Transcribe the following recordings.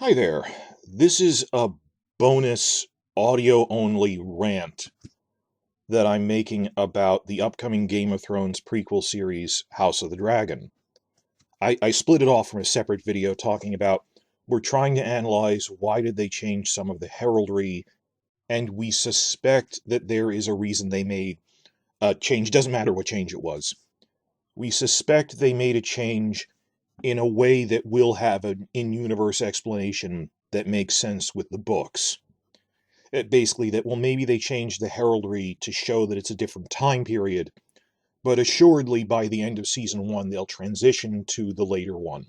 Hi there. This is a bonus audio-only rant that I'm making about the upcoming Game of Thrones prequel series, House of the Dragon. I split it off from a separate video talking about we're trying to analyze why did they change some of the heraldry, and we suspect that there is a reason they made a change. Doesn't matter what change it was. We suspect they made a change in a way that will have an in-universe explanation that makes sense with the books. Basically, that, well, maybe they changed the heraldry to show that it's a different time period, but assuredly by the end of season one, they'll transition to the later one.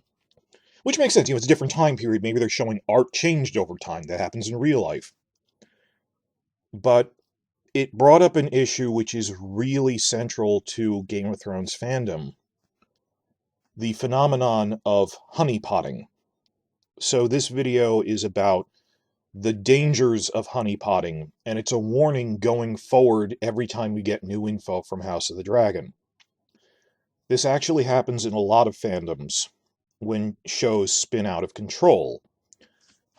Which makes sense, it's a different time period. Maybe they're showing art changed over time. That happens in real life. But it brought up an issue which is really central to Game of Thrones fandom. The phenomenon of honeypotting. So this video is about the dangers of honeypotting, and it's a warning going forward every time we get new info from House of the Dragon. This actually happens in a lot of fandoms when shows spin out of control.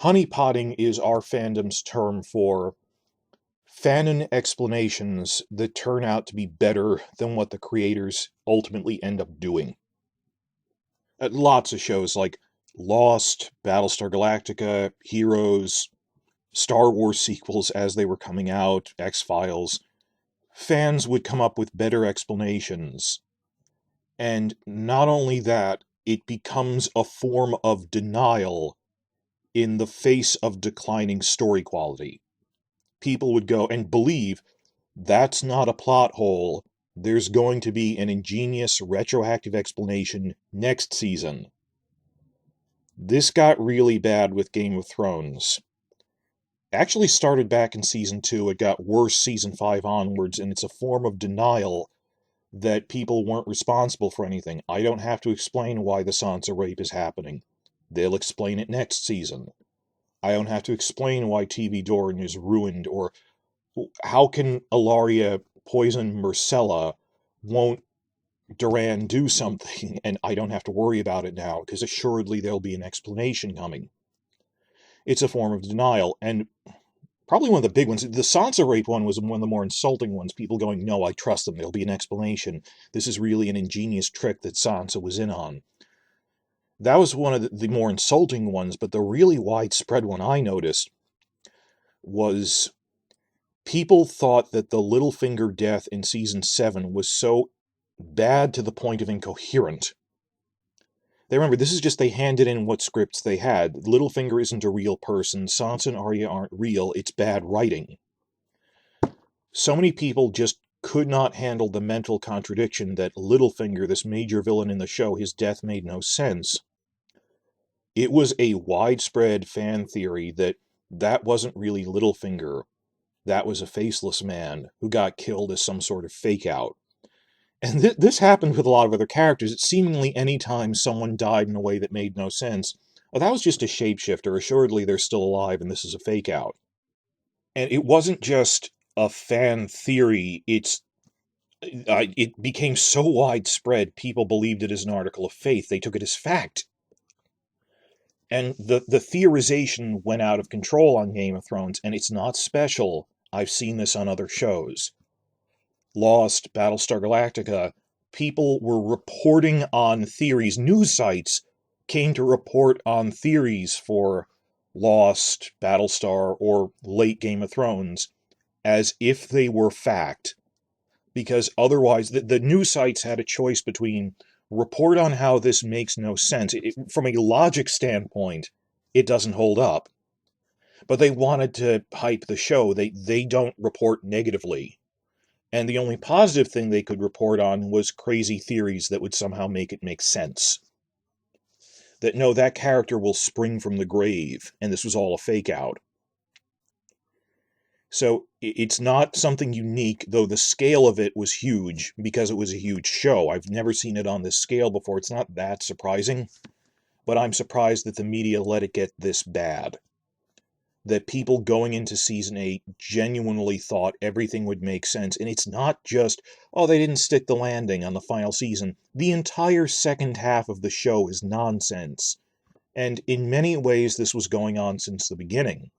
Honeypotting is our fandom's term for Fanon explanations that turn out to be better than what the creators ultimately end up doing. Lots of shows like Lost, Battlestar Galactica, Heroes, Star Wars sequels as they were coming out, X-Files, fans would come up with better explanations. And not only that, it becomes a form of denial in the face of declining story quality. People would go and believe that's not a plot hole. There's going to be an ingenious retroactive explanation next season. This got really bad with Game of Thrones. Actually started back in season 2, it got worse season 5 onwards, and it's a form of denial that people weren't responsible for anything. I don't have to explain why the Sansa rape is happening. They'll explain it next season. I don't have to explain why TV Doran is ruined, or how can Ilaria poison Myrcella? Won't Duran do something? And I don't have to worry about it now, because assuredly there'll be an explanation coming. It's a form of denial, and probably one of the big ones. The Sansa rape one was one of the more insulting ones. People going, no, I trust them. There'll be an explanation. This is really an ingenious trick that Sansa was in on. That was one of the more insulting ones, but the really widespread one I noticed was people thought that the Littlefinger death in season 7 was so bad to the point of incoherent. They remember, this is just they handed in what scripts they had. Littlefinger isn't a real person. Sansa and Arya aren't real. It's bad writing. So many people just could not handle the mental contradiction that Littlefinger, this major villain in the show, his death made no sense. It was a widespread fan theory that that wasn't really Littlefinger. That was a faceless man who got killed as some sort of fake-out. And this happened with a lot of other characters. It's seemingly any time someone died in a way that made no sense, well, that was just a shapeshifter. Assuredly, they're still alive, and this is a fake-out. And it wasn't just a fan theory. It became so widespread, people believed it as an article of faith. They took it as fact. And the theorization went out of control on Game of Thrones, and it's not special. I've seen this on other shows. Lost, Battlestar Galactica, people were reporting on theories. News sites came to report on theories for Lost, Battlestar, or late Game of Thrones as if they were fact. Because otherwise, the news sites had a choice between report on how this makes no sense. From a logic standpoint, it doesn't hold up. But they wanted to hype the show. They don't report negatively. And the only positive thing they could report on was crazy theories that would somehow make it make sense. That, no, that character will spring from the grave, and this was all a fake-out. So it's not something unique, though the scale of it was huge, because it was a huge show. I've never seen it on this scale before. It's not that surprising, but I'm surprised that the media let it get this bad. That people going into season 8 genuinely thought everything would make sense. And it's not just, oh, they didn't stick the landing on the final season. The entire second half of the show is nonsense. And in many ways, this was going on since the beginning.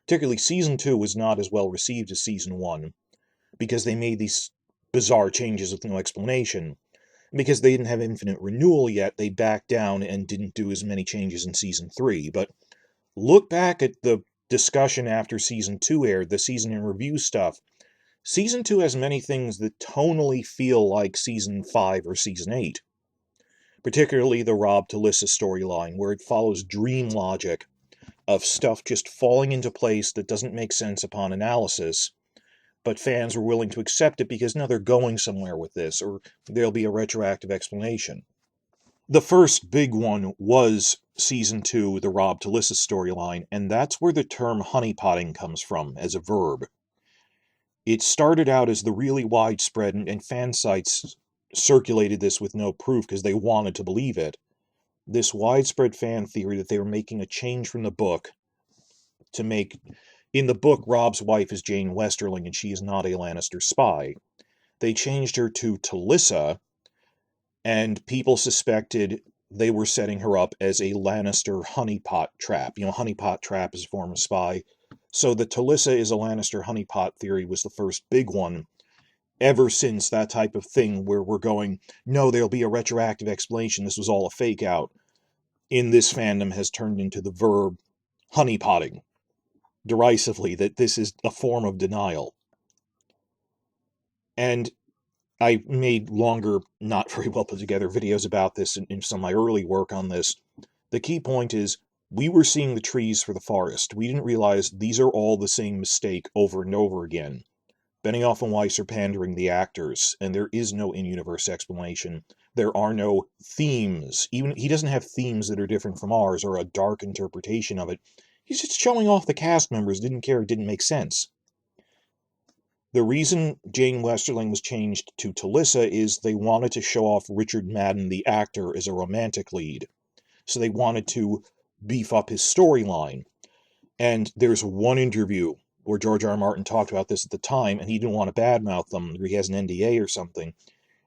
Particularly, Season 2 was not as well received as Season 1, because they made these bizarre changes with no explanation. Because they didn't have infinite renewal yet, they backed down and didn't do as many changes in Season 3. But look back at the discussion after Season 2 aired, the season in review stuff. Season 2 has many things that tonally feel like Season 5 or Season 8. Particularly the Robb Talissa storyline, where it follows dream logic of stuff just falling into place that doesn't make sense upon analysis, but fans were willing to accept it because now they're going somewhere with this, or there'll be a retroactive explanation. The first big one was Season 2, the Robb Talissa storyline, and that's where the term honeypotting comes from, as a verb. It started out as the really widespread, and fan sites circulated this with no proof because they wanted to believe it, this widespread fan theory that they were making a change from the book to make... In the book, Robb's wife is Jane Westerling, and she is not a Lannister spy. They changed her to Talissa, and people suspected they were setting her up as a Lannister honeypot trap. You know, honeypot trap is a form of spy. So the Talissa is a Lannister honeypot theory was the first big one. Ever since that type of thing where we're going, no, there'll be a retroactive explanation, this was all a fake out, in this fandom has turned into the verb honeypotting, derisively, that this is a form of denial. And I made longer, not very well put together videos about this in some of my early work on this. The key point is, we were seeing the trees for the forest. We didn't realize these are all the same mistake over and over again. Benioff and Weiss are pandering the actors, and there is no in-universe explanation. There are no themes. Even he doesn't have themes that are different from ours, or a dark interpretation of it. He's just showing off the cast members, didn't care, it didn't make sense. The reason Jane Westerling was changed to Talissa is they wanted to show off Richard Madden, the actor, as a romantic lead. So they wanted to beef up his storyline. And there's one interview where George R. R. Martin talked about this at the time, and he didn't want to badmouth them, or he has an NDA or something.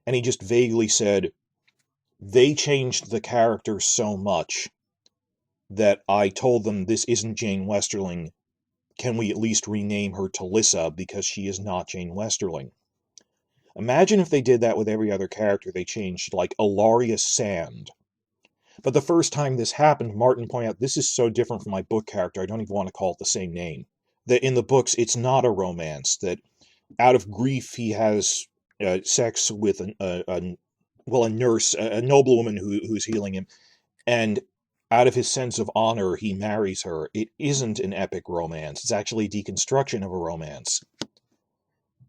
And he just vaguely said, they changed the character so much that I told them this isn't Jane Westerling. Can we at least rename her Talissa because she is not Jane Westerling? Imagine if they did that with every other character they changed, like Ilaria Sand. But the first time this happened, Martin pointed out, this is so different from my book character, I don't even want to call it the same name. That in the books, it's not a romance, that out of grief he has sex with a nurse, a noblewoman who's healing him, and out of his sense of honor, he marries her. It isn't an epic romance. It's actually a deconstruction of a romance.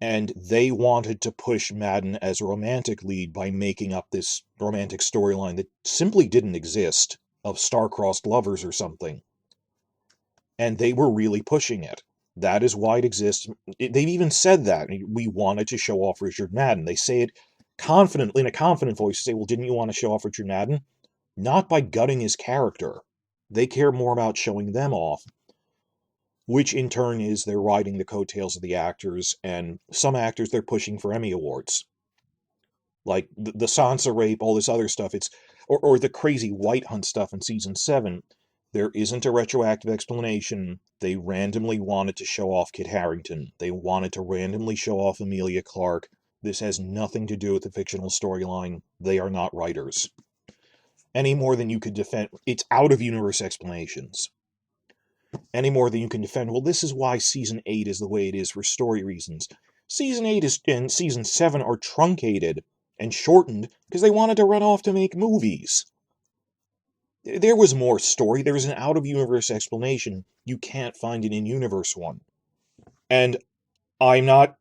And they wanted to push Madden as a romantic lead by making up this romantic storyline that simply didn't exist, of star-crossed lovers or something. And they were really pushing it. That is why it exists. They've even said that. We wanted to show off Richard Madden. They say it confidently, in a confident voice. They say, well, didn't you want to show off Richard Madden? Not by gutting his character. They care more about showing them off, which in turn is they're riding the coattails of the actors, and some actors they're pushing for Emmy Awards. Like the Sansa rape, all this other stuff, or the crazy White Hunt stuff in Season 7. There isn't a retroactive explanation. They randomly wanted to show off Kit Harington. They wanted to randomly show off Emilia Clarke. This has nothing to do with the fictional storyline. They are not writers. Any more than you could defend, it's out-of-universe explanations. Any more than you can defend, well, this is why Season 8 is the way it is for story reasons. Season 8 and Season 7 are truncated and shortened because they wanted to run off to make movies. There was more story. There was an out-of-universe explanation. You can't find an in-universe one. And I'm not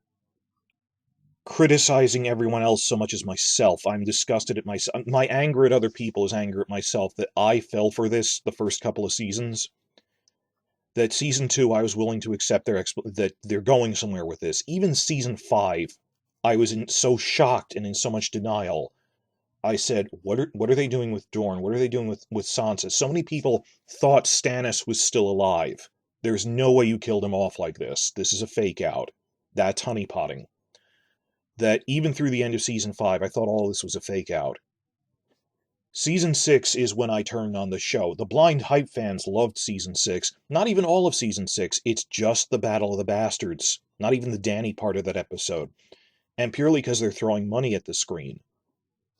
criticizing everyone else so much as myself. I'm disgusted at myself. My anger at other people is anger at myself that I fell for this the first couple of seasons. That Season 2, I was willing to accept that they're going somewhere with this. Even Season 5, I was so shocked and in so much denial. I said, what are they doing with Dorne? What are they doing with Sansa? So many people thought Stannis was still alive. There's no way you killed him off like this. This is a fake out. That's honeypotting. That even through the end of Season 5, I thought all this was a fake out. Season 6 is when I turned on the show. The blind hype fans loved Season 6. Not even all of Season 6. It's just the Battle of the Bastards. Not even the Dany part of that episode. And purely because they're throwing money at the screen.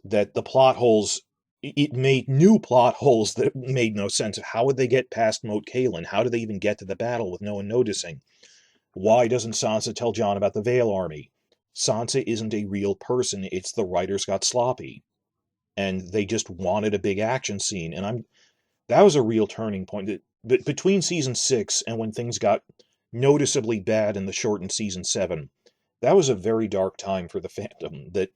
That the plot holes... It made new plot holes that made no sense. How would they get past Moat Cailin? How do they even get to the battle with no one noticing? Why doesn't Sansa tell Jon about the Vale Army? Sansa isn't a real person. It's the writers got sloppy. And they just wanted a big action scene. And that was a real turning point. But between Season 6 and when things got noticeably bad in the shortened Season 7, that was a very dark time for the fandom. That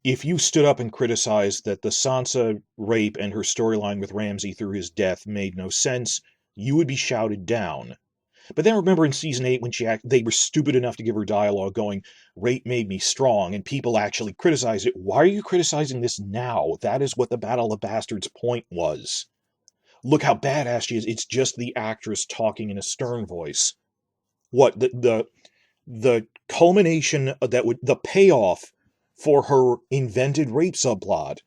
if you stood up and criticized that the Sansa rape and her storyline with Ramsay through his death made no sense, you would be shouted down. But then remember in Season 8 when they were stupid enough to give her dialogue going, "Rape made me strong," and people actually criticized it. Why are you criticizing this now? That is what the Battle of the Bastards point was. Look how badass she is. It's just the actress talking in a stern voice. What, the culmination the payoff for her invented rape subplot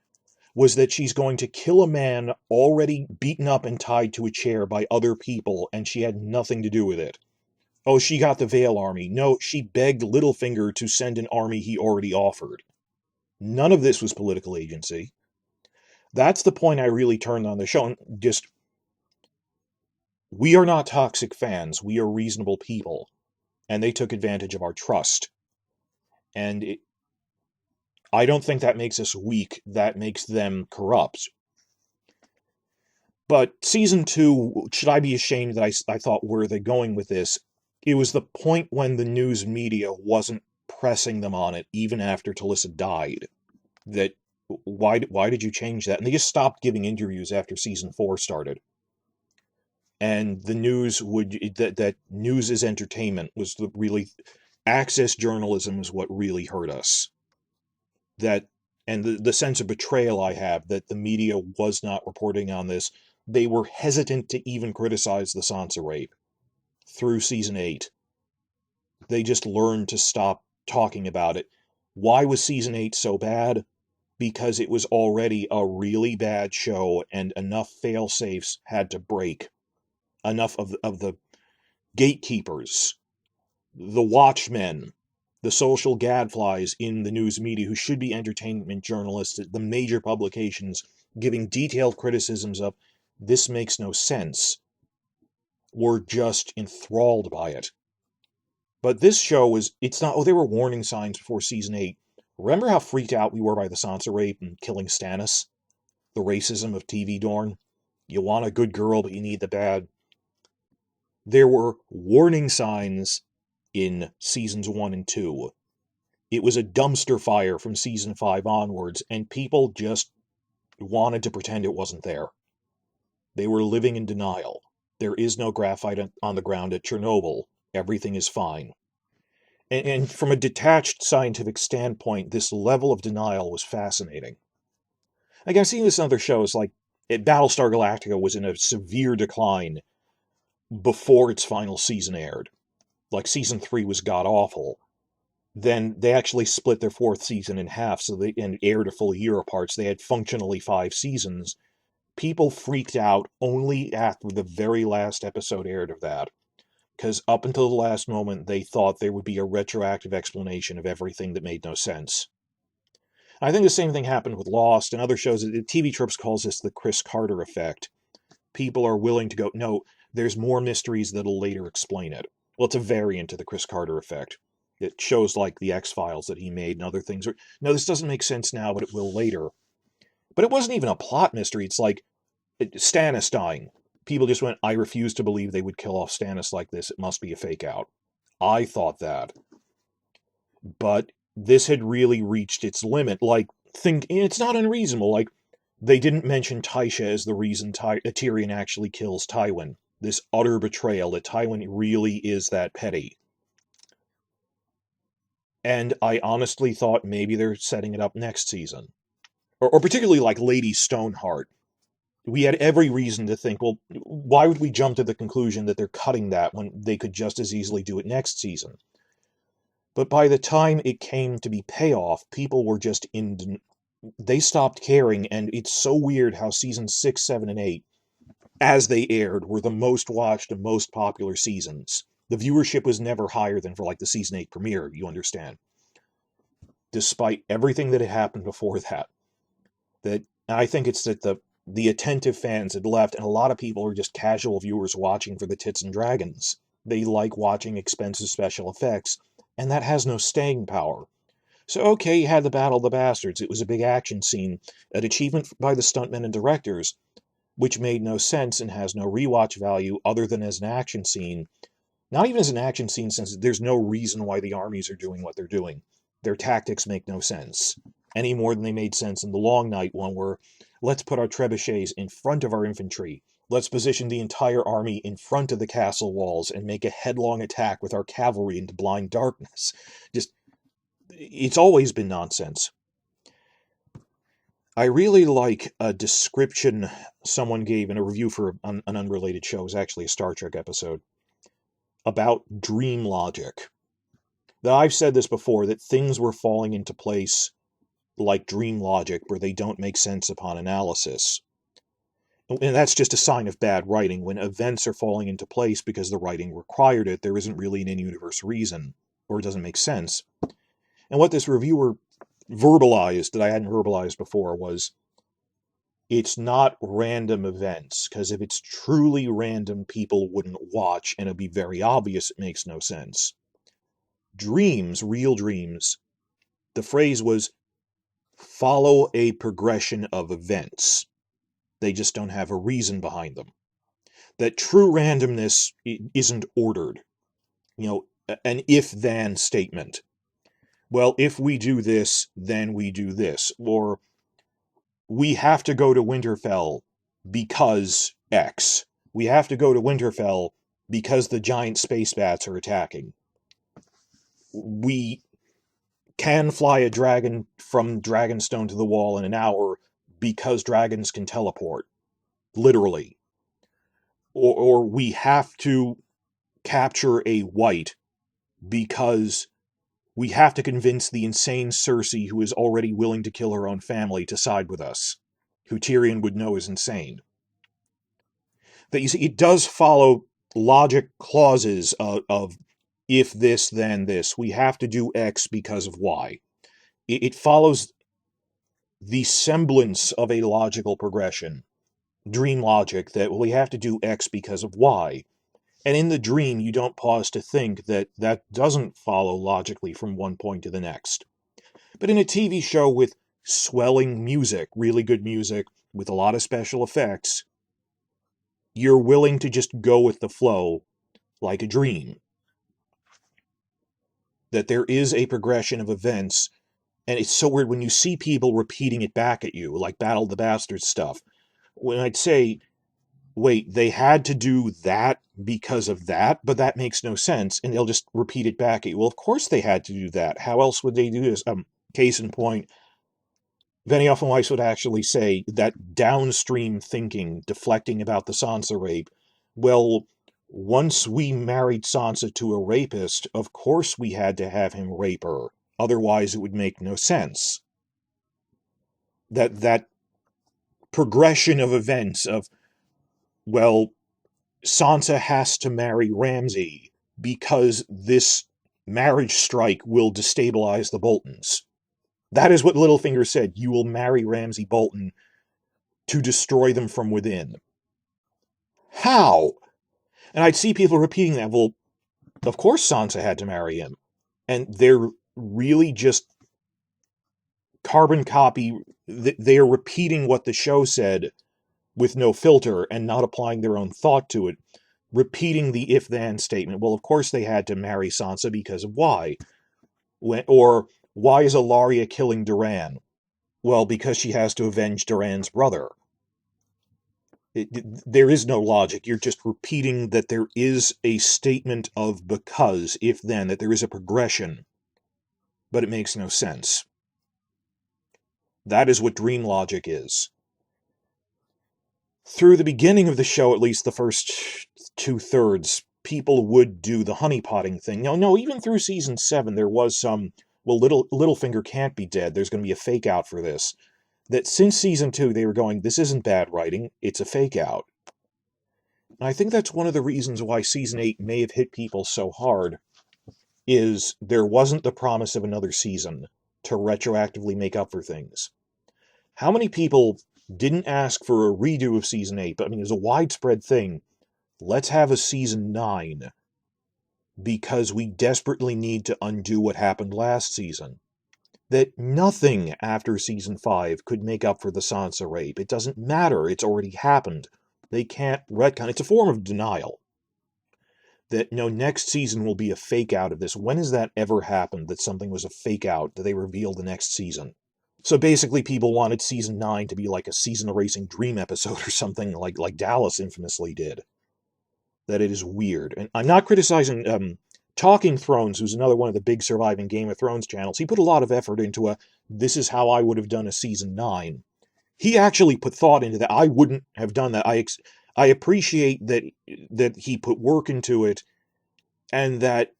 was that she's going to kill a man already beaten up and tied to a chair by other people, and she had nothing to do with it. Oh, she got the Vale Army. No, she begged Littlefinger to send an army he already offered. None of this was political agency. That's the point I really turned on the show. And we are not toxic fans. We are reasonable people. And they took advantage of our trust. And I don't think that makes us weak. That makes them corrupt. But Season 2, should I be ashamed that I thought, where are they going with this? It was the point when the news media wasn't pressing them on it, even after Talissa died. That, why did you change that? And they just stopped giving interviews after Season 4 started. And the news that news is entertainment was access journalism is what really hurt us. And the sense of betrayal I have that the media was not reporting on this. They were hesitant to even criticize the Sansa rape through Season 8. They just learned to stop talking about it. Why was Season 8 so bad? Because it was already a really bad show and enough fail-safes had to break. Enough of the gatekeepers, the watchmen, the social gadflies in the news media who should be entertainment journalists, the major publications giving detailed criticisms of this makes no sense, were just enthralled by it. But this show it's not, there were warning signs before Season 8. Remember how freaked out we were by the Sansa rape and killing Stannis? The racism of TV Dorne? You want a good girl, but you need the bad. There were warning signs in Seasons 1 and 2. It was a dumpster fire from Season 5 onwards, and people just wanted to pretend it wasn't there. They were living in denial. There is no graphite on the ground at Chernobyl. Everything is fine. And from a detached scientific standpoint, this level of denial was fascinating. Like, I've seen this in other shows, like Battlestar Galactica was in a severe decline before its final season aired. Like, Season 3 was god-awful. Then they actually split their 4th season in half, and aired a full year apart, so they had functionally 5 seasons. People freaked out only after the very last episode aired of that. Because up until the last moment, they thought there would be a retroactive explanation of everything that made no sense. I think the same thing happened with Lost and other shows. TV Tropes calls this the Chris Carter effect. People are willing to go, no, there's more mysteries that'll later explain it. Well, it's a variant of the Chris Carter effect. It shows like the X-Files that he made and other things. No, this doesn't make sense now, but it will later. But it wasn't even a plot mystery. It's like Stannis dying. People just went, I refuse to believe they would kill off Stannis like this. It must be a fake out. I thought that. But this had really reached its limit. Like, it's not unreasonable. Like, they didn't mention Tysha as the reason Tyrion actually kills Tywin. This utter betrayal that Tywin really is that petty. And I honestly thought maybe they're setting it up next season. Or particularly like Lady Stoneheart. We had every reason to think, well, why would we jump to the conclusion that they're cutting that when they could just as easily do it next season? But by the time it came to be payoff, people were just in they stopped caring, and it's so weird how seasons 6, 7, and 8, as they aired, were the most watched and most popular seasons. The viewership was never higher than for like the season 8 premiere, you understand. Despite everything that had happened before that. And I think it's that the attentive fans had left, and a lot of people are just casual viewers watching for the tits and dragons. They like watching expensive special effects, and that has no staying power. So okay, you had the Battle of the Bastards. It was a big action scene, an achievement by the stuntmen and directors, which made no sense and has no rewatch value other than as an action scene. Not even as an action scene, since there's no reason why the armies are doing what they're doing. Their tactics make no sense, any more than they made sense in the Long Night one, where let's put our trebuchets in front of our infantry. Let's position the entire army in front of the castle walls and make a headlong attack with our cavalry into blind darkness. Just, it's always been nonsense. I really like a description someone gave in a review for an unrelated show. It was actually a Star Trek episode about dream logic. Now, I've said this before, that things were falling into place like dream logic, where they don't make sense upon analysis. And that's just a sign of bad writing. When events are falling into place because the writing required it, there isn't really an in-universe reason, or it doesn't make sense. And what this reviewer verbalized that I hadn't verbalized before was, it's not random events, because if it's truly random, people wouldn't watch, and it'd be very obvious it makes no sense. Dreams, real dreams, the phrase was, follow a progression of events. They just don't have a reason behind them. That true randomness isn't ordered. An if-then statement. Well, if we do this, then we do this. Or, we have to go to Winterfell because X. We have to go to Winterfell because the giant space bats are attacking. We can fly a dragon from Dragonstone to the Wall in an hour because dragons can teleport. Literally. Or we have to capture a white because we have to convince the insane Cersei, who is already willing to kill her own family, to side with us, who Tyrion would know is insane. That, you see, it does follow logic clauses of if this, then this. We have to do X because of Y. It follows the semblance of a logical progression. Dream logic, that we have to do X because of Y. And in the dream, you don't pause to think that that doesn't follow logically from one point to the next. But in a TV show with swelling music, really good music, with a lot of special effects, you're willing to just go with the flow like a dream. That there is a progression of events, and it's so weird when you see people repeating it back at you, like Battle of the Bastards stuff. When I'd say, wait, they had to do that because of that, but that makes no sense, and they'll just repeat it back at you. Well, of course they had to do that. How else would they do this? Case in point, Benioff and Weiss would actually say that downstream thinking, deflecting about the Sansa rape, well, once we married Sansa to a rapist, of course we had to have him rape her. Otherwise it would make no sense. That progression of events of, well, Sansa has to marry Ramsay because this marriage strike will destabilize the Boltons. That is what Littlefinger said. You will marry Ramsay Bolton to destroy them from within. How? And I'd see people repeating that. Well, of course Sansa had to marry him. And they're really just carbon copy. They are repeating what the show said with no filter and not applying their own thought to it. Repeating the if-then statement. Well, of course they had to marry Sansa because of why. Or, why is Ilaria killing Doran? Well, because she has to avenge Doran's brother. There is no logic. You're just repeating that there is a statement of because, if then, that there is a progression. But it makes no sense. That is what dream logic is. Through the beginning of the show, at least the first 2/3, people would do the honeypotting thing. No, even through season 7, there was some, well, Littlefinger can't be dead. There's going to be a fake out for this. that since season 2 they were going, this isn't bad writing, it's a fake out. And I think that's one of the reasons why season 8 may have hit people so hard, is there wasn't the promise of another season to retroactively make up for things. How many people didn't ask for a redo of season 8, but I mean, it was a widespread thing. Let's have a season 9 because we desperately need to undo what happened last season. That nothing after season 5 could make up for the Sansa rape. It doesn't matter. It's already happened. They can't retcon. It's a form of denial. That, no, next season will be a fake out of this. When has that ever happened, that something was a fake out that they revealed the next season? So basically people wanted season 9 to be like a season erasing dream episode or something like Dallas infamously did. That it is weird. And I'm not criticizing Talking Thrones, who's another one of the big surviving Game of Thrones channels. He put a lot of effort into this is how I would have done a season 9. He actually put thought into that. I wouldn't have done that. I appreciate that he put work into it, and that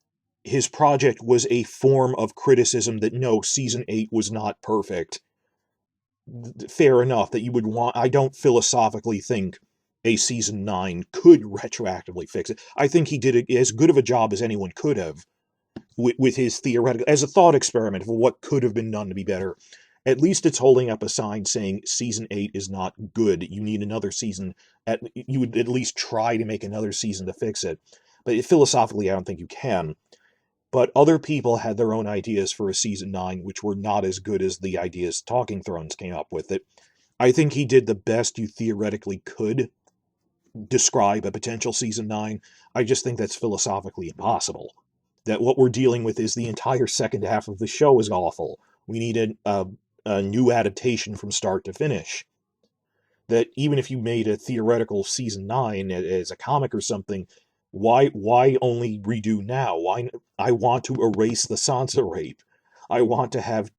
his project was a form of criticism that, no, season 8 was not perfect. Fair enough that you would want. I don't philosophically think a season 9 could retroactively fix it. I think he did as good of a job as anyone could have with his theoretical, as a thought experiment of what could have been done to be better. At least it's holding up a sign saying season 8 is not good. You need another season. You would at least try to make another season to fix it. But philosophically, I don't think you can. But other people had their own ideas for a season 9, which were not as good as the ideas Talking Thrones came up with. It. I think he did the best you theoretically could describe a potential season 9. I just think that's philosophically impossible. That what we're dealing with is the entire second half of the show is awful. We need a new adaptation from start to finish. That even if you made a theoretical season 9 as a comic or something, why only redo now? Why? I want to erase the Sansa rape. I want to have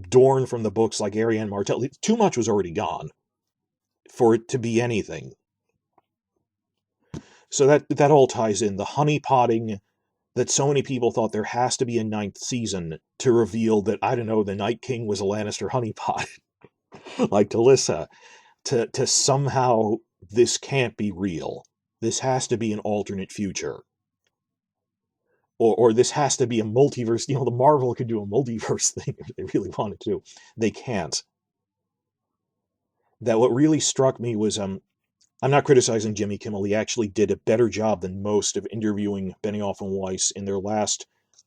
Dorne from the books like Arianne Martell. Too much was already gone for it to be anything. So that all ties in. The honeypotting, that so many people thought there has to be a 9th season to reveal that, I don't know, the Night King was a Lannister honeypot, like Talissa, to somehow, this can't be real. This has to be an alternate future. Or this has to be a multiverse. The Marvel could do a multiverse thing if they really wanted to. They can't. That what really struck me was, I'm not criticizing Jimmy Kimmel. He actually did a better job than most of interviewing Benioff and Weiss in their last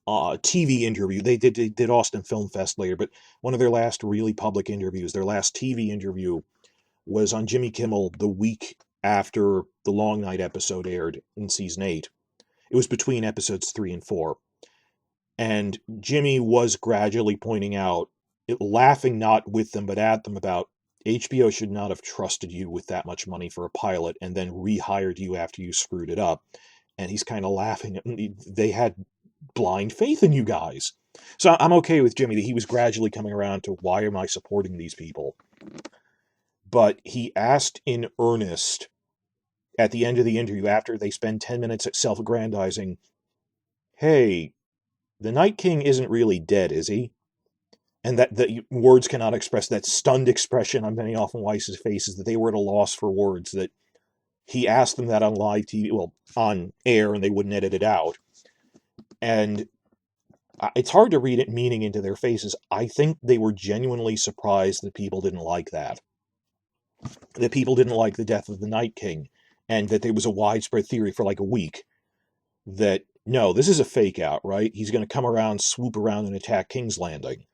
TV interview. They did Austin Film Fest later, but one of their last really public interviews, their last TV interview, was on Jimmy Kimmel the week after the Long Night episode aired in season 8. It was between episodes 3 and 4. And Jimmy was gradually pointing out, laughing not with them but at them, about HBO should not have trusted you with that much money for a pilot and then rehired you after you screwed it up. And he's kind of laughing. They had blind faith in you guys. So I'm okay with Jimmy that he was gradually coming around to, why am I supporting these people? But he asked in earnest at the end of the interview, after they spend 10 minutes self-aggrandizing, hey, the Night King isn't really dead, is he? And that the words cannot express that stunned expression on Benioff and Weiss's faces, that they were at a loss for words, that he asked them that on live TV, well, on air, and they wouldn't edit it out. And it's hard to read it meaning into their faces. I think they were genuinely surprised that people didn't like that. That people didn't like the death of the Night King, and that there was a widespread theory for like a week that, no, this is a fake out, right? He's going to come around, swoop around, and attack King's Landing.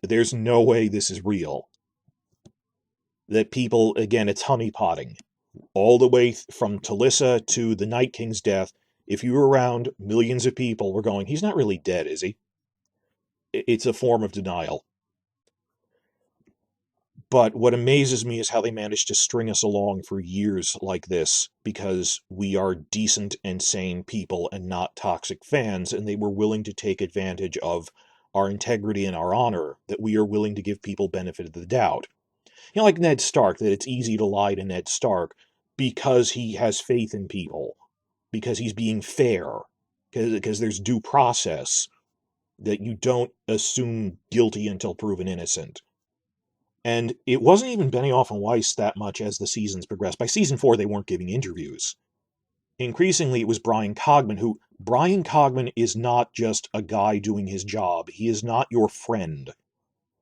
There's no way this is real. That people, again, it's honeypotting. All the way from Talissa to the Night King's death, if you were around, millions of people were going, he's not really dead, is he? It's a form of denial. But what amazes me is how they managed to string us along for years like this, because we are decent and sane people and not toxic fans, and they were willing to take advantage of our integrity and our honor, that we are willing to give people benefit of the doubt. Like Ned Stark, that it's easy to lie to Ned Stark because he has faith in people, because he's being fair, because there's due process, that you don't assume guilty until proven innocent. And it wasn't even Benioff and Weiss that much as the seasons progressed. By season 4, they weren't giving interviews. Increasingly, it was Brian Cogman, who, Brian Cogman is not just a guy doing his job. He is not your friend.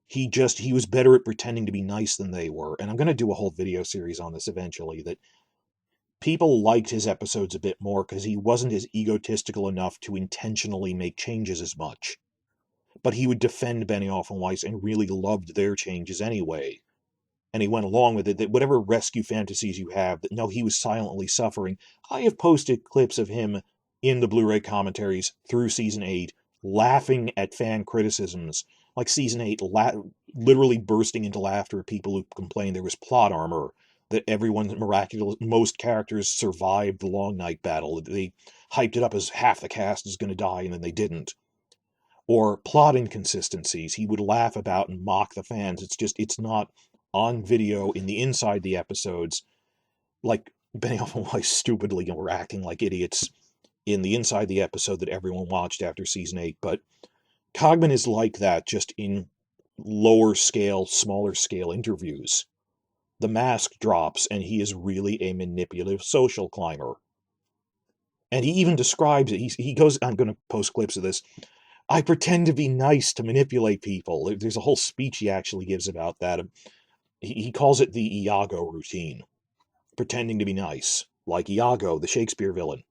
He was better at pretending to be nice than they were. And I'm going to do a whole video series on this eventually, that people liked his episodes a bit more because he wasn't as egotistical enough to intentionally make changes as much. But he would defend Benioff and Weiss and really loved their changes anyway. And he went along with it, that whatever rescue fantasies you have, that no, he was silently suffering. I have posted clips of him in the Blu-ray commentaries through Season 8, laughing at fan criticisms, like Season 8, literally bursting into laughter at people who complained there was plot armor, that most characters survived the Long Night battle. They hyped it up as half the cast is going to die, and then they didn't. Or plot inconsistencies he would laugh about and mock the fans. It's not on video in the inside the episodes, like Benioff and Weiss stupidly were acting like idiots in the inside the episode that everyone watched after season 8. But Cogman is like that, just in lower scale, smaller scale interviews. The mask drops, and he is really a manipulative social climber. And he even describes it. He goes, I'm going to post clips of this. I pretend to be nice to manipulate people. There's a whole speech he actually gives about that. He calls it the Iago routine. Pretending to be nice. Like Iago, the Shakespeare villain.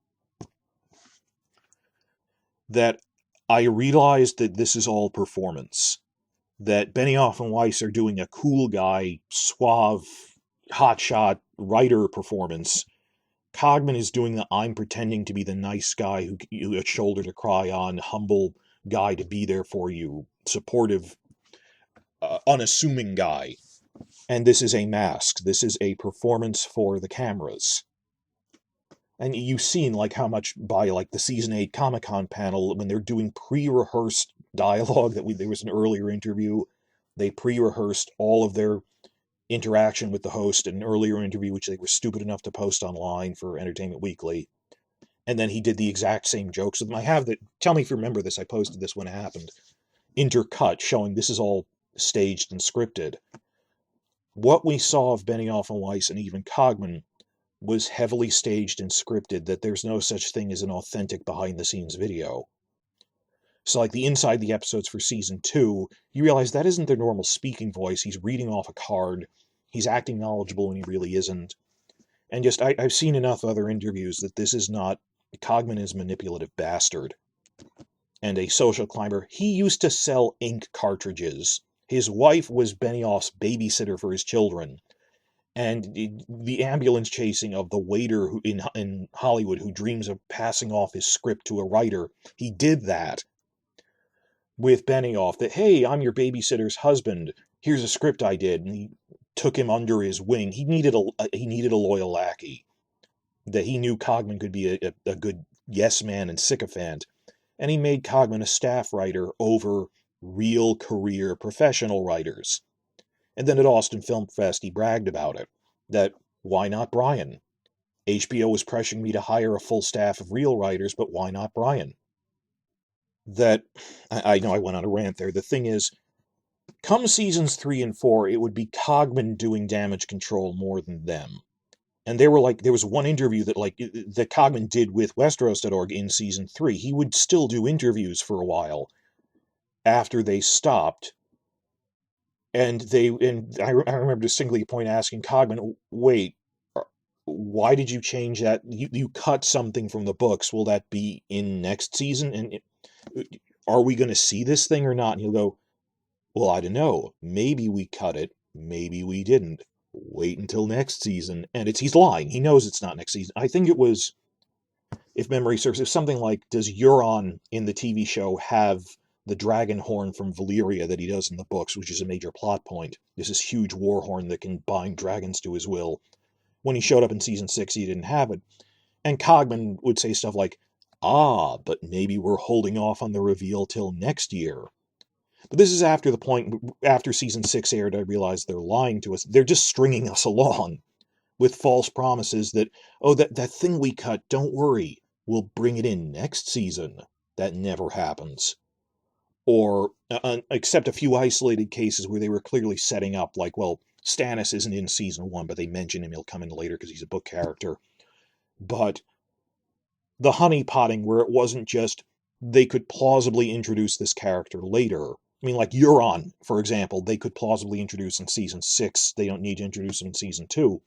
That I realized that this is all performance. That Benioff and Weiss are doing a cool guy, suave, hotshot writer performance. Cogman is doing the I'm pretending to be the nice guy who a shoulder to cry on, humble guy to be there for you, supportive, unassuming guy. And this is a mask. This is a performance for the cameras. And you've seen like how much by like the season 8 Comic-Con panel, when they're doing pre-rehearsed dialogue, there was an earlier interview, they pre-rehearsed all of their interaction with the host in an earlier interview, which they were stupid enough to post online for Entertainment Weekly. And then he did the exact same jokes with them. I have that. Tell me if you remember this. I posted this when it happened. Intercut, showing this is all staged and scripted. What we saw of Benioff and Weiss and even Cogman was heavily staged and scripted, that there's no such thing as an authentic behind-the-scenes video. So like the inside the episodes for season 2, you realize that isn't their normal speaking voice. He's reading off a card. He's acting knowledgeable when he really isn't. And just, I've seen enough other interviews that this is not, Cogman is a manipulative bastard. And a social climber. He used to sell ink cartridges. His wife was Benioff's babysitter for his children. And the ambulance chasing of the waiter who in Hollywood who dreams of passing off his script to a writer, he did that with Benioff, that, hey, I'm your babysitter's husband, here's a script I did, and he took him under his wing. He needed a loyal lackey, that he knew Cogman could be a good yes man and sycophant, and he made Cogman a staff writer over real career professional writers. And then at Austin Film Fest, he bragged about it, that why not Brian? HBO was pressuring me to hire a full staff of real writers, but why not Brian? That, I know I went on a rant there. The thing is, come seasons 3 and 4, it would be Cogman doing damage control more than them. And there was one interview that Cogman did with Westeros.org in season 3. He would still do interviews for a while after they stopped. And I remember distinctly a point asking Cogman, wait, why did you change that? You cut something from the books. Will that be in next season? And are we going to see this thing or not? And he'll go, well, I don't know. Maybe we cut it. Maybe we didn't. Wait until next season. And he's lying. He knows it's not next season. I think it was, if memory serves, it's something like, does Euron in the TV show have the dragon horn from Valyria that he does in the books, which is a major plot point? There's this huge war horn that can bind dragons to his will. When he showed up in season 6, he didn't have it. And Cogman would say stuff like, but maybe we're holding off on the reveal till next year. But this is after the point, after season 6 aired, I realized they're lying to us. They're just stringing us along with false promises that, that thing we cut, don't worry, we'll bring it in next season. That never happens. or except a few isolated cases where they were clearly setting up, like, well, Stannis isn't in season 1, but they mention him, he'll come in later because he's a book character. But the honeypotting, where it wasn't just they could plausibly introduce this character later. I mean, like Euron, for example, they could plausibly introduce in season 6. They don't need to introduce him in season 2.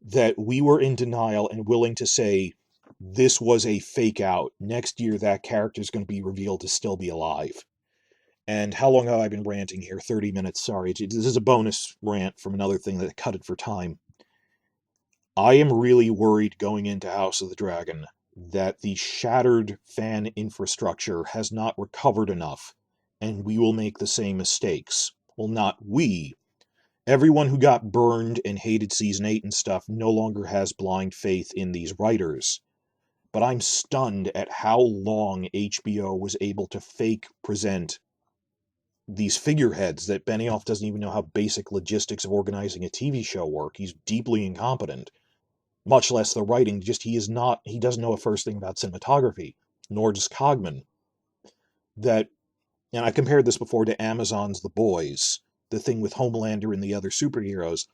That we were in denial and willing to say this was a fake out. Next year, that character is going to be revealed to still be alive. And how long have I been ranting here? 30 minutes, sorry. This is a bonus rant from another thing that cut it for time. I am really worried going into House of the Dragon that the shattered fan infrastructure has not recovered enough, and we will make the same mistakes. Well, not we. Everyone who got burned and hated season 8 and stuff no longer has blind faith in these writers. But I'm stunned at how long HBO was able to fake present these figureheads that Benioff doesn't even know how basic logistics of organizing a TV show work. He's deeply incompetent. Much less the writing. He doesn't know a first thing about cinematography, nor does Cogman. And I compared this before to Amazon's The Boys, the thing with Homelander and the other superheroes.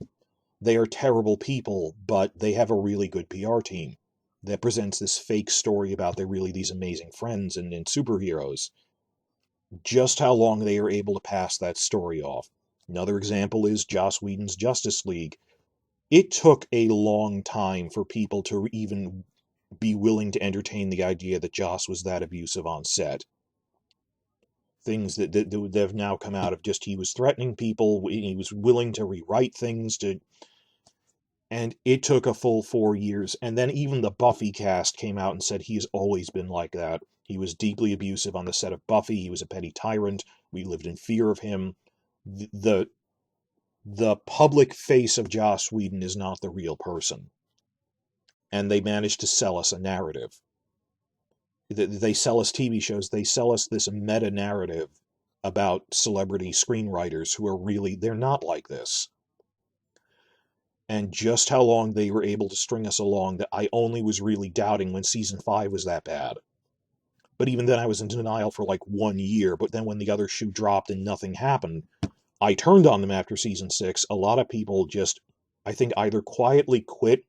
They are terrible people, but they have a really good PR team that presents this fake story about they're really these amazing friends and superheroes. Just how long they are able to pass that story off. Another example is Joss Whedon's Justice League. It took a long time for people to even be willing to entertain the idea that Joss was that abusive on set. Things that have now come out of just he was threatening people, he was willing to rewrite things, and it took a full 4 years. And then even the Buffy cast came out and said he's always been like that. He was deeply abusive on the set of Buffy. He was a petty tyrant. We lived in fear of him. The public face of Joss Whedon is not the real person. And they managed to sell us a narrative. They sell us TV shows. They sell us this meta-narrative about celebrity screenwriters who are really, they're not like this. And just how long they were able to string us along that I only was really doubting when season 5 was that bad. But even then I was in denial for like 1 year. But then when the other shoe dropped and nothing happened, I turned on them after season 6. A lot of people just, I think, either quietly quit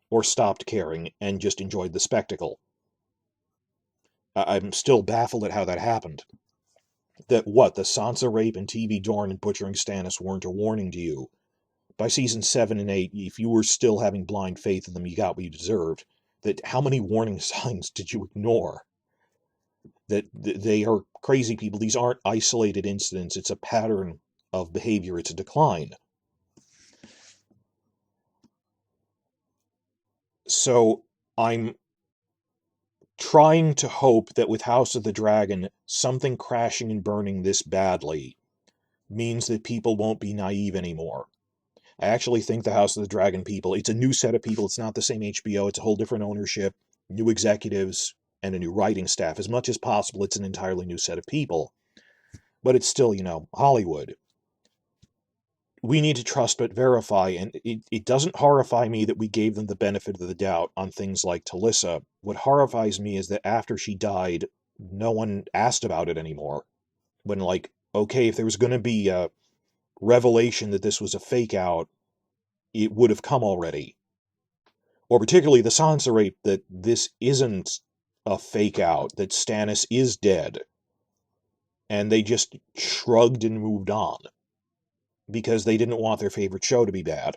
or stopped caring and just enjoyed the spectacle. I'm still baffled at how that happened. That what, the Sansa rape and TV Dorne and butchering Stannis weren't a warning to you. By season 7 and 8, if you were still having blind faith in them, you got what you deserved. That how many warning signs did you ignore? That they are crazy people. These aren't isolated incidents. It's a pattern of behavior. It's a decline. So I'm trying to hope that with House of the Dragon, something crashing and burning this badly means that people won't be naive anymore. I actually think the House of the Dragon people, it's a new set of people. It's not the same HBO. It's a whole different ownership, new executives, and a new writing staff. As much as possible, it's an entirely new set of people. But it's still, Hollywood. We need to trust but verify, and it doesn't horrify me that we gave them the benefit of the doubt on things like Talissa. What horrifies me is that after she died, no one asked about it anymore. When, like, okay, if there was going to be a revelation that this was a fake out, it would have come already. Or particularly the Sansa rape, that this isn't a fake out, that Stannis is dead. And they just shrugged and moved on. Because they didn't want their favorite show to be bad.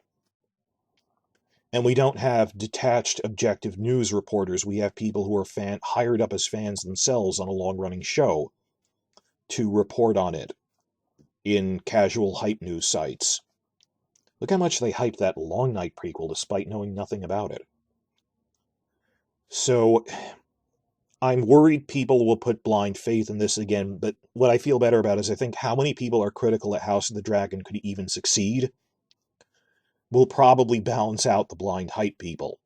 And we don't have detached, objective news reporters. We have people who are hired up as fans themselves on a long-running show to report on it in casual hype news sites. Look how much they hyped that Long Night prequel despite knowing nothing about it. So, I'm worried people will put blind faith in this again, but what I feel better about is I think how many people are critical that House of the Dragon could even succeed will probably balance out the blind hype people.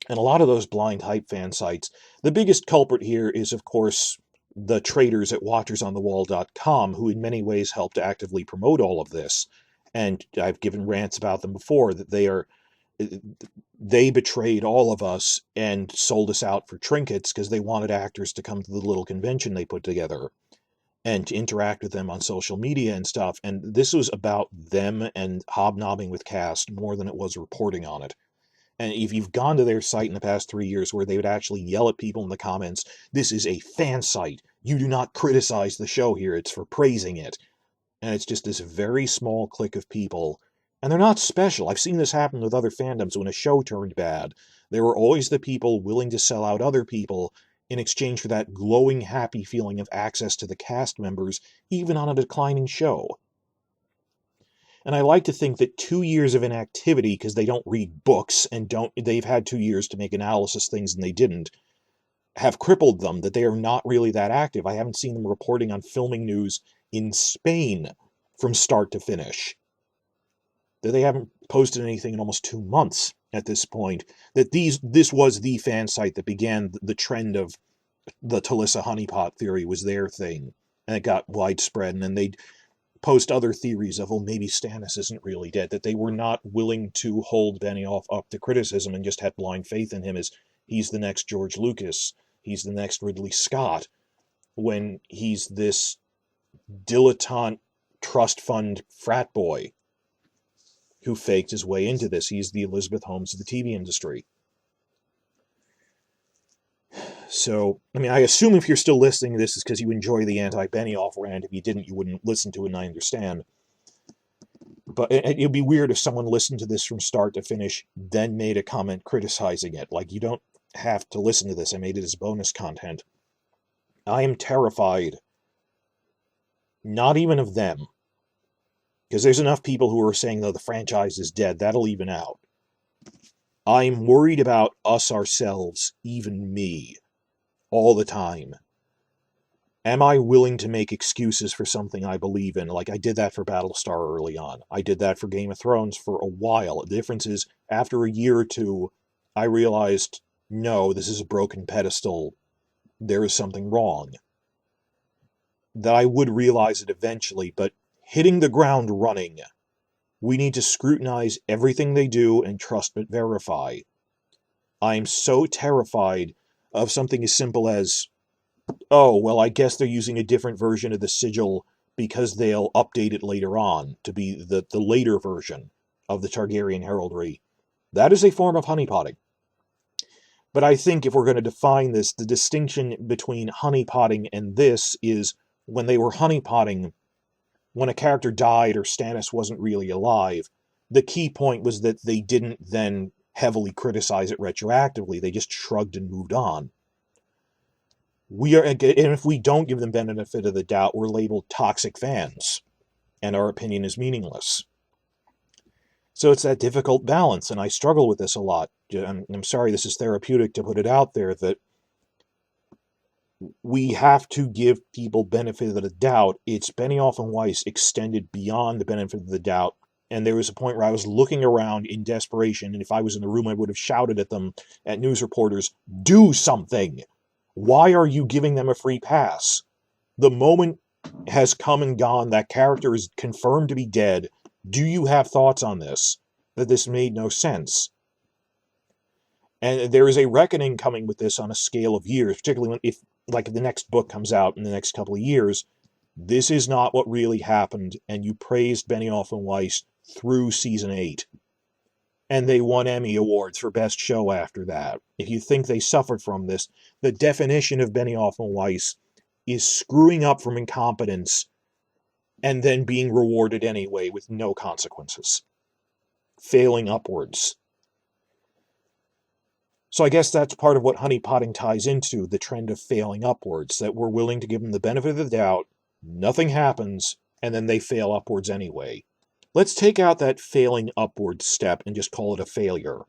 And a lot of those blind hype fan sites, the biggest culprit here is, of course, the traders at WatchersOnTheWall.com, who in many ways helped actively promote all of this. And I've given rants about them before, that they betrayed all of us and sold us out for trinkets because they wanted actors to come to the little convention they put together. and to interact with them on social media and stuff. And this was about them and hobnobbing with cast more than it was reporting on it. And if you've gone to their site in the past 3 years where they would actually yell at people in the comments, this is a fan site. You do not criticize the show here. It's for praising it. And it's just this very small clique of people. And they're not special. I've seen this happen with other fandoms when a show turned bad. There were always the people willing to sell out other people in exchange for that glowing, happy feeling of access to the cast members, even on a declining show. And I like to think that 2 years of inactivity, because they don't read books and they've had 2 years to make analysis things and they didn't, have crippled them, that they are not really that active. I haven't seen them reporting on filming news in Spain from start to finish. That they haven't posted anything in almost 2 months at this point. That this was the fan site that began the trend of the Talissa honeypot theory was their thing. And it got widespread, and then they'd post other theories of, well, maybe Stannis isn't really dead, that they were not willing to hold Benioff up to criticism and just had blind faith in him as he's the next George Lucas, he's the next Ridley Scott, when he's this dilettante trust fund frat boy who faked his way into this. He's the Elizabeth Holmes of the TV industry. So, I mean, I assume if you're still listening to this, it's because you enjoy the anti-Benioff rant. If you didn't, you wouldn't listen to it, and I understand. But it'd be weird if someone listened to this from start to finish, then made a comment criticizing it. Like, you don't have to listen to this. I made it as bonus content. I am terrified, not even of them, because there's enough people who are saying, though, the franchise is dead. That'll even out. I'm worried about us ourselves, even me, all the time. Am I willing to make excuses for something I believe in? Like I did that for Battlestar early on. I did that for Game of Thrones for a while. The difference is, after a year or two, I realized, no, this is a broken pedestal. There is something wrong. That I would realize it eventually, but hitting the ground running, we need to scrutinize everything they do and trust but verify. I'm so terrified of something as simple as, oh, well, I guess they're using a different version of the sigil because they'll update it later on to be the later version of the Targaryen heraldry. That is a form of honeypotting. But I think if we're going to define this, the distinction between honeypotting and this is when they were honeypotting, when a character died or Stannis wasn't really alive, the key point was that they didn't then heavily criticize it retroactively. They just shrugged and moved on. And if we don't give them benefit of the doubt, we're labeled toxic fans, and our opinion is meaningless. So it's that difficult balance, and I struggle with this a lot. I'm sorry this is therapeutic to put it out there, that we have to give people benefit of the doubt. It's Benioff and Weiss extended beyond the benefit of the doubt, and there was a point where I was looking around in desperation, and if I was in the room, I would have shouted at them, at news reporters, do something! Why are you giving them a free pass? The moment has come and gone. That character is confirmed to be dead. Do you have thoughts on this? That this made no sense. And there is a reckoning coming with this on a scale of years, particularly when, if the next book comes out in the next couple of years. This is not what really happened, and you praised Benioff and Weiss through season 8. And they won Emmy Awards for Best Show after that. If you think they suffered from this, the definition of Benioff and Weiss is screwing up from incompetence and then being rewarded anyway with no consequences. Failing upwards. So I guess that's part of what honeypotting ties into, the trend of failing upwards, that we're willing to give them the benefit of the doubt, nothing happens, and then they fail upwards anyway. Let's take out that failing upwards step and just call it a failure.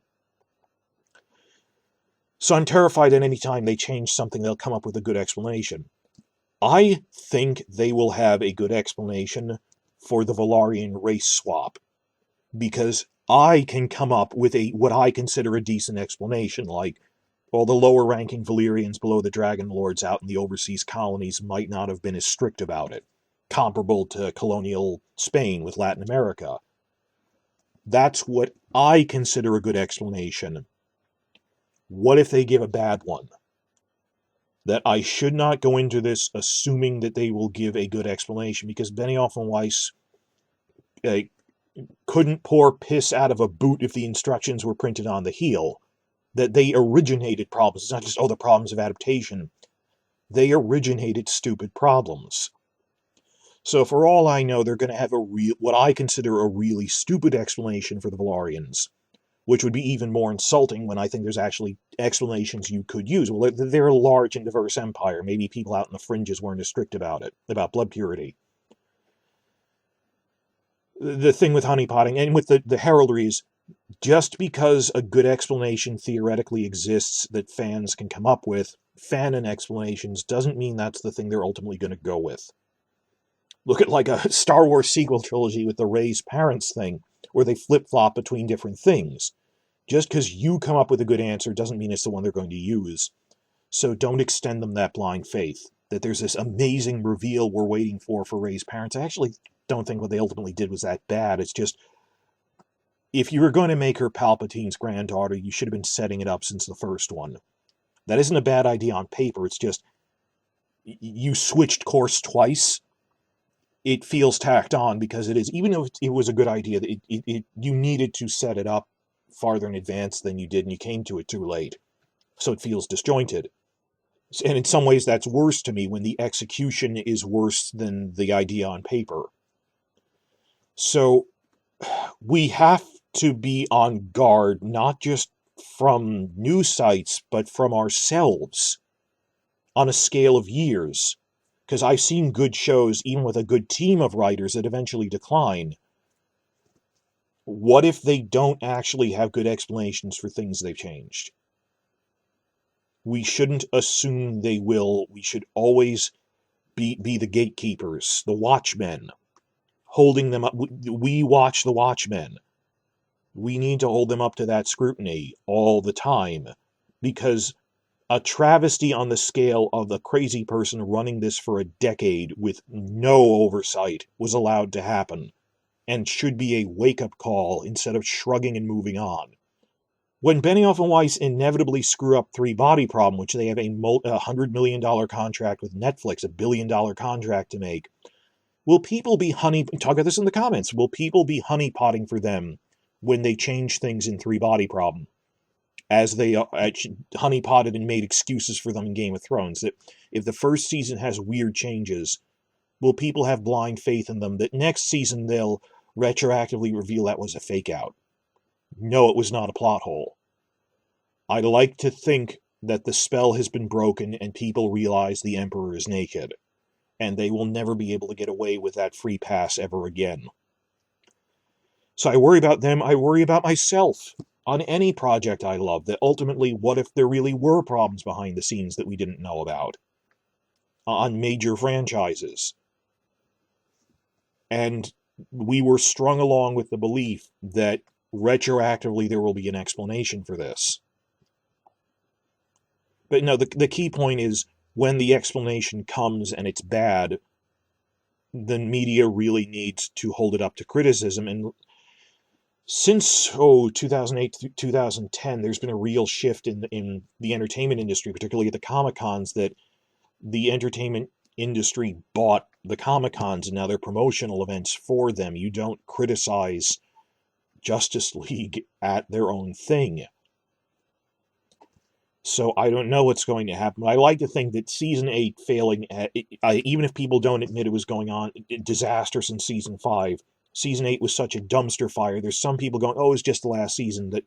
So I'm terrified that any time they change something, they'll come up with a good explanation. I think they will have a good explanation for the Velaryon race swap, because I can come up with what I consider a decent explanation, like, well, the lower-ranking Valyrians below the Dragon Lords out in the overseas colonies might not have been as strict about it, comparable to colonial Spain with Latin America. That's what I consider a good explanation. What if they give a bad one? that I should not go into this assuming that they will give a good explanation, because Benioff and Weiss couldn't pour piss out of a boot if the instructions were printed on the heel. That they originated problems. It's not just, oh, the problems of adaptation. They originated stupid problems. So for all I know, they're going to have what I consider a really stupid explanation for the Velaryons, which would be even more insulting when I think there's actually explanations you could use. Well, they're a large and diverse empire. Maybe people out in the fringes weren't as strict about it, about blood purity. The thing with honeypotting and with the heraldry is, just because a good explanation theoretically exists that fans can come up with, Fanon explanations, doesn't mean that's the thing they're ultimately going to go with. Look at like a Star Wars sequel trilogy with the Rey's parents thing, where they flip-flop between different things. Just because you come up with a good answer doesn't mean it's the one they're going to use. So don't extend them that blind faith, that there's this amazing reveal we're waiting for Rey's parents. I actually don't think what they ultimately did was that bad. It's just, if you were going to make her Palpatine's granddaughter, you should have been setting it up since the first one. That isn't a bad idea on paper. It's just, you switched course twice. It feels tacked on because it is. Even if it was a good idea, you needed to set it up farther in advance than you did, and you came to it too late. So it feels disjointed. And in some ways, that's worse to me when the execution is worse than the idea on paper. So we have to be on guard, not just from news sites, but from ourselves on a scale of years. Because I've seen good shows, even with a good team of writers, that eventually decline. What if they don't actually have good explanations for things they've changed? We shouldn't assume they will. We should always be the gatekeepers, the watchmen, holding them up. We watch the watchmen. We need to hold them up to that scrutiny all the time, because a travesty on the scale of the crazy person running this for a decade with no oversight was allowed to happen, and should be a wake-up call instead of shrugging and moving on. When Benioff and Weiss inevitably screw up Three Body Problem, which they have a $100 million contract with Netflix, a $1 billion contract to make, will people be talk about this in the comments, will people be honeypotting for them when they change things in Three Body Problem, as they honeypotted and made excuses for them in Game of Thrones? That if the first season has weird changes, will people have blind faith in them that next season they'll retroactively reveal that was a fake out? No, it was not a plot hole. I like to think that the spell has been broken and people realize the Emperor is naked, and they will never be able to get away with that free pass ever again. So I worry about them. I worry about myself on any project I love, that ultimately, what if there really were problems behind the scenes that we didn't know about on major franchises? And we were strung along with the belief that retroactively there will be an explanation for this. But no, the key point is, when the explanation comes and it's bad, the media really needs to hold it up to criticism. And since 2008 to 2010, there's been a real shift in the entertainment industry, particularly at the Comic-Cons, that the entertainment industry bought the Comic-Cons, and now they're promotional events for them. You don't criticize Justice League at their own thing. So I don't know what's going to happen. I like to think that Season 8 failing, even if people don't admit it was going on, disastrous in Season 5, Season 8 was such a dumpster fire. There's some people going, oh, it's just the last season. That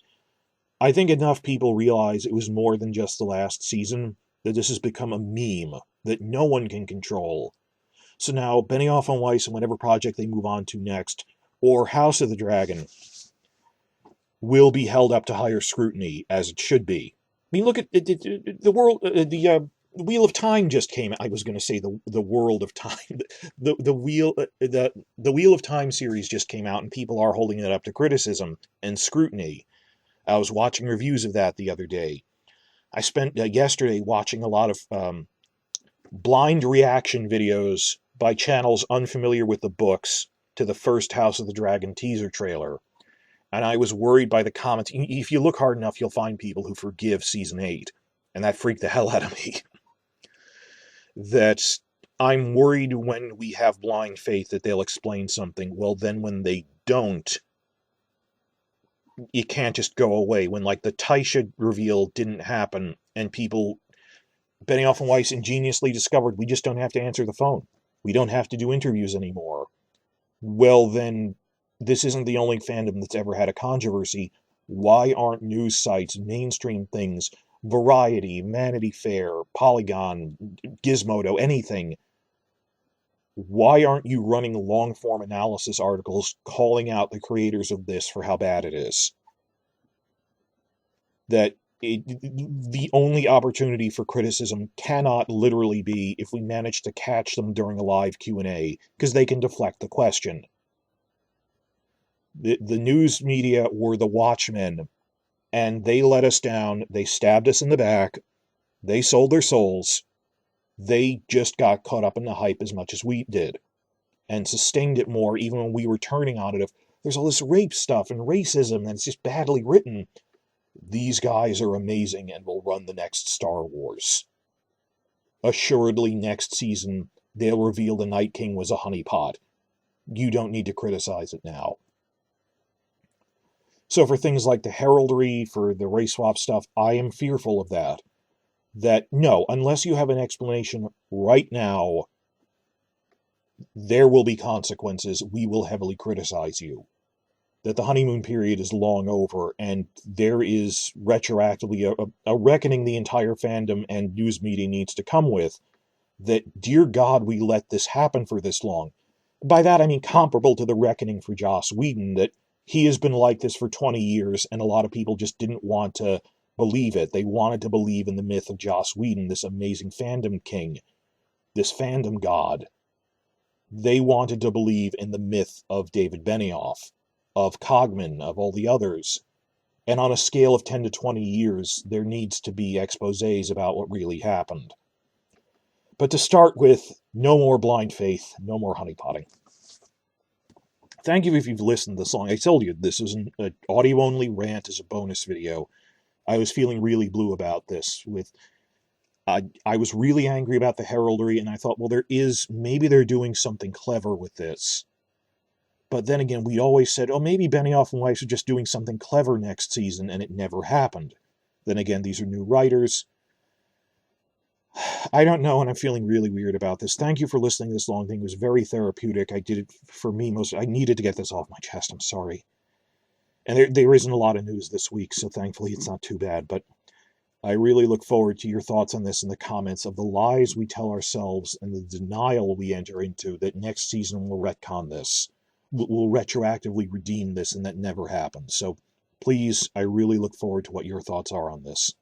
I think enough people realize it was more than just the last season, that this has become a meme that no one can control. So now, Benioff and Weiss, and whatever project they move on to next, or House of the Dragon, will be held up to higher scrutiny, as it should be. I mean, look at the world. The Wheel of Time just came. I was going to say the World of Time. The Wheel of Time series just came out, and people are holding it up to criticism and scrutiny. I was watching reviews of that the other day. I spent yesterday watching a lot of blind reaction videos by channels unfamiliar with the books to the first House of the Dragon teaser trailer. And I was worried by the comments. If you look hard enough, you'll find people who forgive Season 8. And that freaked the hell out of me. that I'm worried when we have blind faith that they'll explain something. Well, then when they don't, it can't just go away. When, like, the Taisha reveal didn't happen, and Benioff and Weiss ingeniously discovered we just don't have to answer the phone. We don't have to do interviews anymore. Well, then, this isn't the only fandom that's ever had a controversy. Why aren't news sites, mainstream things, Variety, Vanity Fair, Polygon, Gizmodo, anything, why aren't you running long-form analysis articles calling out the creators of this for how bad it is? The only opportunity for criticism cannot literally be if we manage to catch them during a live Q&A, because they can deflect the question. The news media were the watchmen, and they let us down. They stabbed us in the back. They sold their souls. They just got caught up in the hype as much as we did, and sustained it more even when we were turning on it of, there's all this rape stuff and racism, and it's just badly written. These guys are amazing and will run the next Star Wars. Assuredly, next season, they'll reveal the Night King was a honeypot. You don't need to criticize it now. So for things like the heraldry, for the race swap stuff, I am fearful of that. That, no, unless you have an explanation right now, there will be consequences. We will heavily criticize you. That the honeymoon period is long over, and there is retroactively a reckoning the entire fandom and news media needs to come with, that, dear God, we let this happen for this long. By that I mean comparable to the reckoning for Joss Whedon, that he has been like this for 20 years, and a lot of people just didn't want to believe it. They wanted to believe in the myth of Joss Whedon, this amazing fandom king, this fandom god. They wanted to believe in the myth of David Benioff, of Cogman, of all the others. And on a scale of 10 to 20 years, there needs to be exposés about what really happened. But to start with, no more blind faith, no more honeypotting. Thank you if you've listened to this long. I told you, this is an audio-only rant as a bonus video. I was feeling really blue about this. I was really angry about the heraldry, and I thought, well, maybe they're doing something clever with this. But then again, we always said, oh, maybe Benioff and Weiss are just doing something clever next season, and it never happened. Then again, these are new writers. I don't know, and I'm feeling really weird about this. Thank you for listening this long thing. It was very therapeutic. I did it for me I needed to get this off my chest. I'm sorry. And there isn't a lot of news this week, so thankfully it's not too bad. But I really look forward to your thoughts on this in the comments of the lies we tell ourselves and the denial we enter into that next season will retcon this. Will retroactively redeem this, and that never happened. So please, I really look forward to what your thoughts are on this.